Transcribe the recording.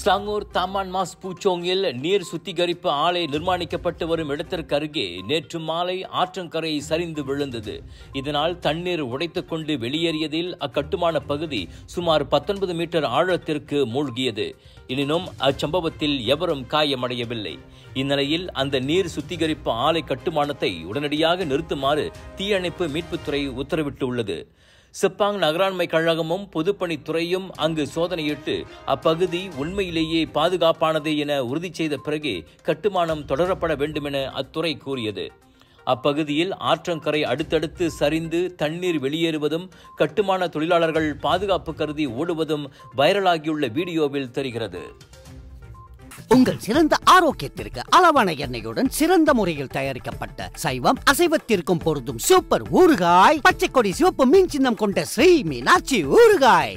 Selangor Taman mass பூச்சோங்கில் நீர் சுத்திகரிப்பு ஆலை நிர்மாணிக்கப்பட்டு வரும் இடத்திற்கு அருகே நேற்று மாலை ஆற்றங்கரை சரிந்து விழுந்தது. இதனால் தண்ணீர் உடைத்துக் கொண்டு வெளியேறியதில் அக்கட்டுமான பகுதி சுமார் 19 மீட்டர் ஆழத்திற்கு மூழ்கியது. எனினும் அச்சம்பவத்தில் எவரும் காயமடையவில்லை. இந்நிலையில் அந்த நீர் சுத்திகரிப்பு ஆலை கட்டுமானத்தை உடனடியாக நிறுத்துமாறு தீயணைப்பு மீட்புத்துறை உத்தரவிட்டுள்ளது. செப்பாங் நகராண்மை கழகமும் பொதுப்பணித்துறையும் அங்கு சோதனையிட்டு அப்பகுதி உண்மையிலேயே பாதுகாப்பானது என உறுதி செய்த பிறகே கட்டுமானம் தொடரப்பட வேண்டும் என அத்துறை கூறியது. அப்பகுதியில் ஆற்றங்கரை அடுத்தடுத்து சரிந்து தண்ணீர் வெளியேறுவதும் கட்டுமான தொழிலாளர்கள் பாதுகாப்பு கருதி ஓடுவதும் வைரலாகியுள்ள வீடியோவில் தெரிகிறது. உங்கள் சிறந்த ஆரோக்கியத்திற்கு அளவான எண்ணெயுடன் சிறந்த முறையில் தயாரிக்கப்பட்ட சைவம் அசைவத்திற்கும் பொருந்தும் சூப்பர் ஊறுகாய், பச்சை கொடி சிவப்பு மீன் சின்னம் கொண்ட ஸ்ரீ மீனாட்சி ஊறுகாய்.